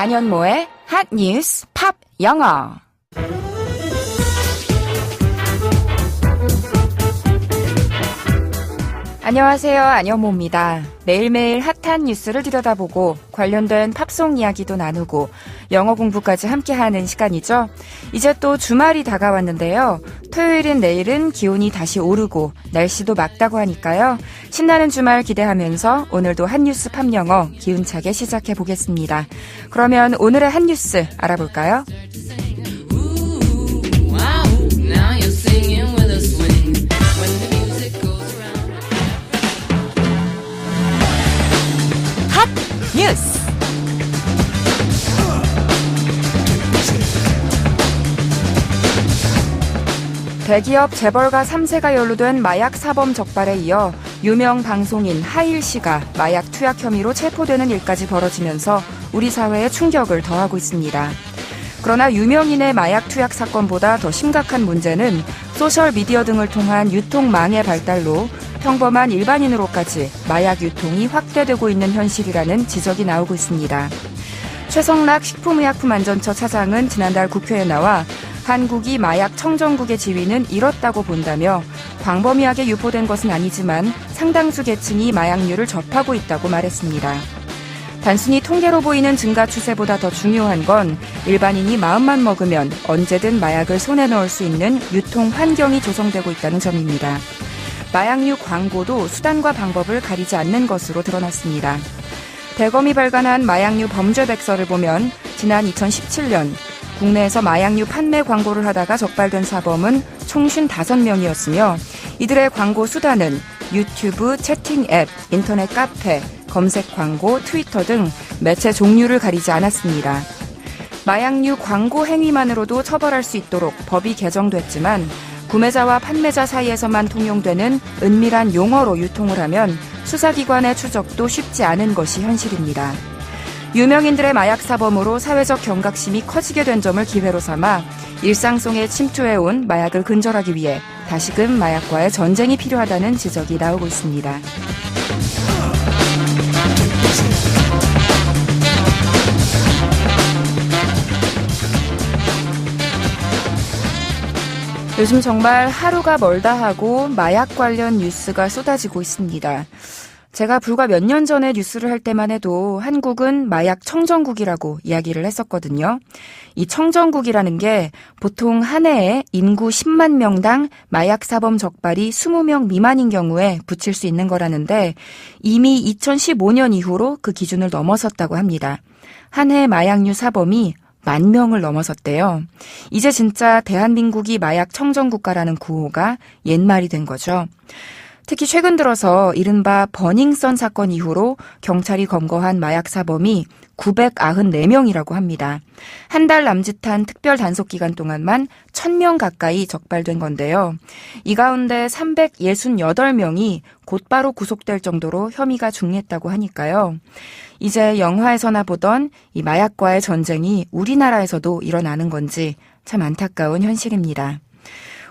안현모의 핫뉴스 팝 영어. 안녕하세요. 안현모입니다. 매일매일 핫한 뉴스를 들여다보고 관련된 팝송 이야기도 나누고 영어 공부까지 함께하는 시간이죠. 이제 또 주말이 다가왔는데요. 토요일인 내일은 기온이 다시 오르고 날씨도 맑다고 하니까요. 신나는 주말 기대하면서 오늘도 핫뉴스 팝 영어 기운차게 시작해 보겠습니다. 그러면 오늘의 핫뉴스 알아볼까요? 뉴스. 대기업 재벌가 3세가 연루된 마약 사범 적발에 이어 유명 방송인 하일 씨가 마약 투약 혐의로 체포되는 일까지 벌어지면서 우리 사회에 충격을 더하고 있습니다. 그러나 유명인의 마약 투약 사건보다 더 심각한 문제는 소셜미디어 등을 통한 유통망의 발달로 평범한 일반인으로까지 마약 유통이 확대되고 있는 현실이라는 지적이 나오고 있습니다. 최성락 식품의약품안전처 차장은 지난달 국회에 나와 한국이 마약 청정국의 지위는 잃었다고 본다며 광범위하게 유포된 것은 아니지만 상당수 계층이 마약류를 접하고 있다고 말했습니다. 단순히 통계로 보이는 증가 추세보다 더 중요한 건 일반인이 마음만 먹으면 언제든 마약을 손에 넣을 수 있는 유통 환경이 조성되고 있다는 점입니다. 마약류 광고도 수단과 방법을 가리지 않는 것으로 드러났습니다. 대검이 발간한 마약류 범죄 백서를 보면 지난 2017년 국내에서 마약류 판매 광고를 하다가 적발된 사범은 총 55명이었으며 이들의 광고 수단은 유튜브, 채팅 앱, 인터넷 카페, 검색 광고, 트위터 등 매체 종류를 가리지 않았습니다. 마약류 광고 행위만으로도 처벌할 수 있도록 법이 개정됐지만 구매자와 판매자 사이에서만 통용되는 은밀한 용어로 유통을 하면 수사기관의 추적도 쉽지 않은 것이 현실입니다. 유명인들의 마약 사범으로 사회적 경각심이 커지게 된 점을 기회로 삼아 일상 속에 침투해온 마약을 근절하기 위해 다시금 마약과의 전쟁이 필요하다는 지적이 나오고 있습니다. 요즘 정말 하루가 멀다 하고 마약 관련 뉴스가 쏟아지고 있습니다. 제가 불과 몇 년 전에 뉴스를 할 때만 해도 한국은 마약 청정국이라고 이야기를 했었거든요. 이 청정국이라는 게 보통 한 해에 인구 10만 명당 마약 사범 적발이 20명 미만인 경우에 붙일 수 있는 거라는데 이미 2015년 이후로 그 기준을 넘어섰다고 합니다. 한 해 마약류 사범이 10,000명을 넘어섰대요. 이제 진짜 대한민국이 마약 청정국가라는 구호가 옛말이 된 거죠. 특히 최근 들어서 이른바 버닝썬 사건 이후로 경찰이 검거한 마약 사범이 994명이라고 합니다. 한 달 남짓한 특별 단속 기간 동안만 1,000명 가까이 적발된 건데요. 이 가운데 368명이 곧바로 구속될 정도로 혐의가 중했다고 하니까요. 이제 영화에서나 보던 이 마약과의 전쟁이 우리나라에서도 일어나는 건지 참 안타까운 현실입니다.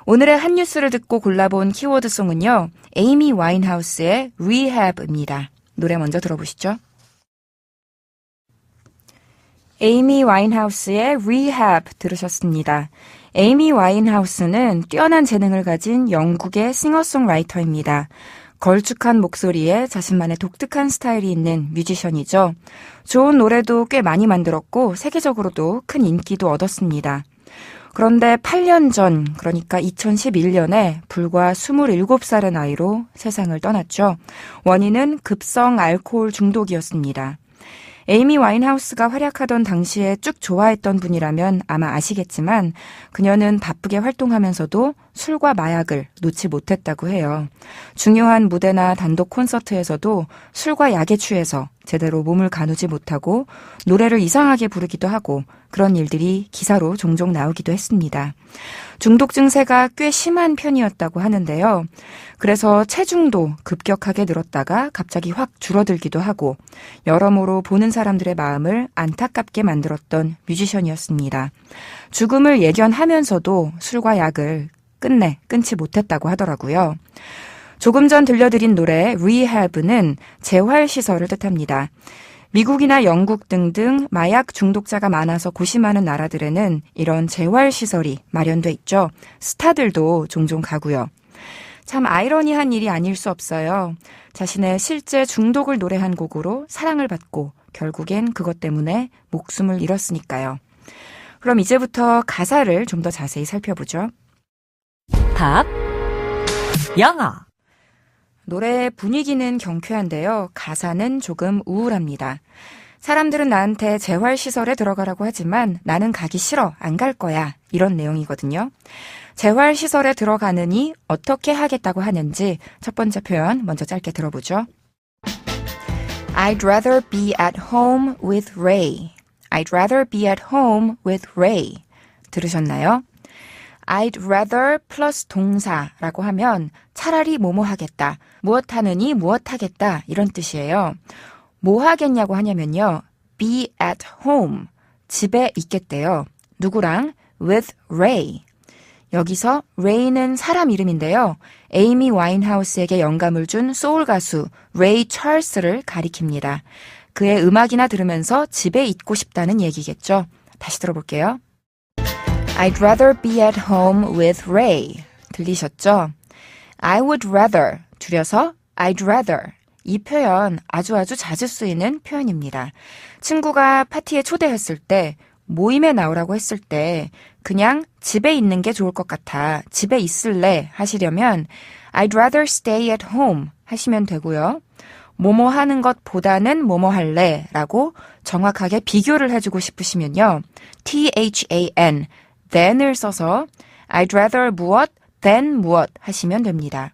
오늘의 한 뉴스를 듣고 골라본 키워드송은요. 에이미 와인하우스의 Rehab입니다. 노래 먼저 들어보시죠. 에이미 와인하우스의 Rehab 들으셨습니다. 에이미 와인하우스는 뛰어난 재능을 가진 영국의 싱어송라이터입니다. 걸쭉한 목소리에 자신만의 독특한 스타일이 있는 뮤지션이죠. 좋은 노래도 꽤 많이 만들었고 세계적으로도 큰 인기도 얻었습니다. 그런데 8년 전, 그러니까 2011년에 불과 27살의 나이로 세상을 떠났죠. 원인은 급성 알코올 중독이었습니다. 에이미 와인하우스가 활약하던 당시에 쭉 좋아했던 분이라면 아마 아시겠지만 그녀는 바쁘게 활동하면서도 술과 마약을 놓지 못했다고 해요. 중요한 무대나 단독 콘서트에서도 술과 약에 취해서 제대로 몸을 가누지 못하고 노래를 이상하게 부르기도 하고 그런 일들이 기사로 종종 나오기도 했습니다. 중독 증세가 꽤 심한 편이었다고 하는데요. 그래서 체중도 급격하게 늘었다가 갑자기 확 줄어들기도 하고 여러모로 보는 사람들의 마음을 안타깝게 만들었던 뮤지션이었습니다. 죽음을 예견하면서도 술과 약을 끝내 끊지 못했다고 하더라고요. 조금 전 들려드린 노래 Rehab는 재활시설을 뜻합니다. 미국이나 영국 등등 마약 중독자가 많아서 고심하는 나라들에는 이런 재활시설이 마련돼 있죠. 스타들도 종종 가고요. 참 아이러니한 일이 아닐 수 없어요. 자신의 실제 중독을 노래한 곡으로 사랑을 받고 결국엔 그것 때문에 목숨을 잃었으니까요. 그럼 이제부터 가사를 좀 더 자세히 살펴보죠. 팝, 영어. 노래의 분위기는 경쾌한데요. 가사는 조금 우울합니다. 사람들은 나한테 재활시설에 들어가라고 하지만 나는 가기 싫어, 안 갈 거야. 이런 내용이거든요. 재활시설에 들어가느니 어떻게 하겠다고 하는지 첫 번째 표현 먼저 짧게 들어보죠. I'd rather be at home with Ray. I'd rather be at home with Ray. 들으셨나요? I'd rather 플러스 동사라고 하면 차라리 뭐뭐 하겠다, 무엇 하느니 무엇 하겠다 이런 뜻이에요. 뭐 하겠냐고 하냐면요. be at home, 집에 있겠대요. 누구랑? with Ray. 여기서 Ray는 사람 이름인데요. 에이미 와인하우스에게 영감을 준 소울 가수 레이 찰스를 가리킵니다. 그의 음악이나 들으면서 집에 있고 싶다는 얘기겠죠. 다시 들어볼게요. I'd rather be at home with Ray. 들리셨죠? I would rather, 줄여서 I'd rather. 이 표현 아주 자주 쓰이는 표현입니다. 친구가 파티에 초대했을 때, 모임에 나오라고 했을 때 그냥 집에 있는 게 좋을 것 같아, 집에 있을래 하시려면 I'd rather stay at home 하시면 되고요. 뭐뭐 하는 것보다는 뭐뭐 할래 라고 정확하게 비교를 해주고 싶으시면요. THAN, than을 써서 I'd rather 무엇, than 무엇 하시면 됩니다.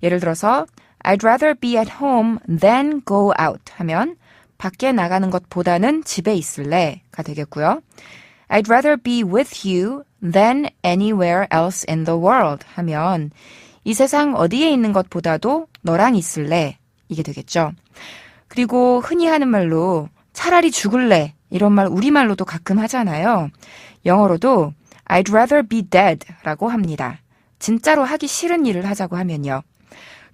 예를 들어서 I'd rather be at home than go out 하면 밖에 나가는 것보다는 집에 있을래가 되겠고요. I'd rather be with you than anywhere else in the world 하면 이 세상 어디에 있는 것보다도 너랑 있을래 이게 되겠죠. 그리고 흔히 하는 말로 차라리 죽을래 이런 말 우리말로도 가끔 하잖아요. 영어로도 I'd rather be dead 라고 합니다. 진짜로 하기 싫은 일을 하자고 하면요.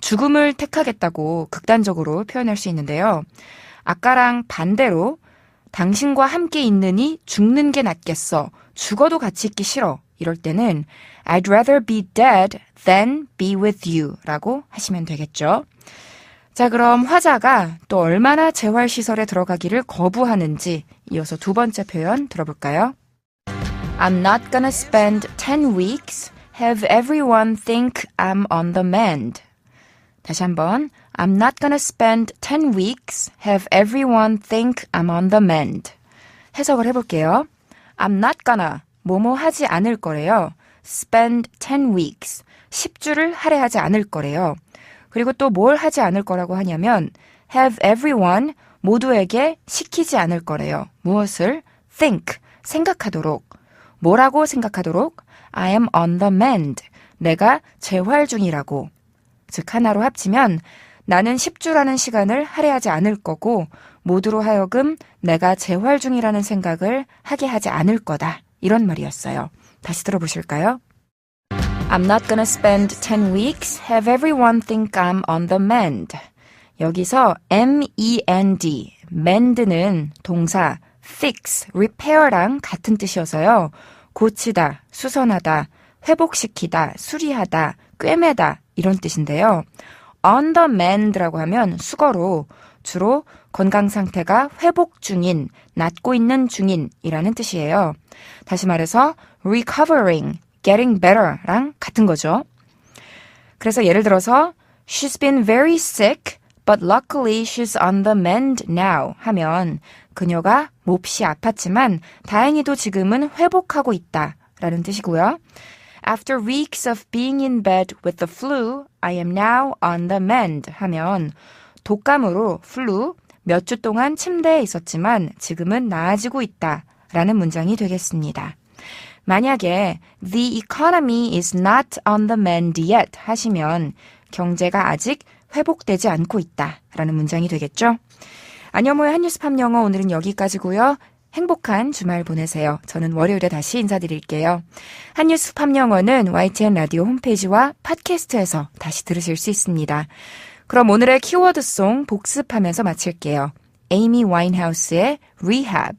죽음을 택하겠다고 극단적으로 표현할 수 있는데요. 아까랑 반대로 당신과 함께 있느니 죽는 게 낫겠어. 죽어도 같이 있기 싫어. 이럴 때는 I'd rather be dead than be with you 라고 하시면 되겠죠. 자, 그럼 화자가 또 얼마나 재활시설에 들어가기를 거부하는지 이어서 두 번째 표현 들어볼까요? I'm not gonna spend 10 weeks, have everyone think I'm on the mend. 다시 한번 I'm not gonna spend 10 weeks, have everyone think I'm on the mend. 해석을 해볼게요. I'm not gonna, 뭐뭐 하지 않을 거래요. spend 10 weeks, 10주를 할애하지 않을 거래요. 그리고 또 뭘 하지 않을 거라고 하냐면 have everyone, 모두에게 시키지 않을 거래요. 무엇을? think, 생각하도록. 뭐라고 생각하도록? I am on the mend, 내가 재활 중이라고. 즉 하나로 합치면 나는 10주라는 시간을 할애하지 않을 거고 모두로 하여금 내가 재활 중이라는 생각을 하게 하지 않을 거다. 이런 말이었어요. 다시 들어보실까요? I'm not gonna spend 10 weeks, have everyone think I'm on the mend. 여기서 M-E-N-D, mend는 동사 fix, repair랑 같은 뜻이어서요. 고치다, 수선하다, 회복시키다, 수리하다, 꿰매다 이런 뜻인데요. on the mend라고 하면 수거로 주로 건강 상태가 회복 중인, 낫고 있는 중인이라는 뜻이에요. 다시 말해서 recovering, getting better랑 같은 거죠. 그래서 예를 들어서 She's been very sick, but luckily she's on the mend now 하면 그녀가 몹시 아팠지만 다행히도 지금은 회복하고 있다 라는 뜻이고요. After weeks of being in bed with the flu, I am now on the mend 하면 독감으로 flu 몇 주 동안 침대에 있었지만 지금은 나아지고 있다 라는 문장이 되겠습니다. 만약에 The economy is not on the mend yet 하시면 경제가 아직 회복되지 않고 있다 라는 문장이 되겠죠. 안녕모의 한뉴스 팝 영어 오늘은 여기까지고요. 행복한 주말 보내세요. 저는 월요일에 다시 인사드릴게요. 한뉴스 팝 영어는 YTN 라디오 홈페이지와 팟캐스트에서 다시 들으실 수 있습니다. 그럼 오늘의 키워드송 복습하면서 마칠게요. 에이미 와인하우스의 Rehab.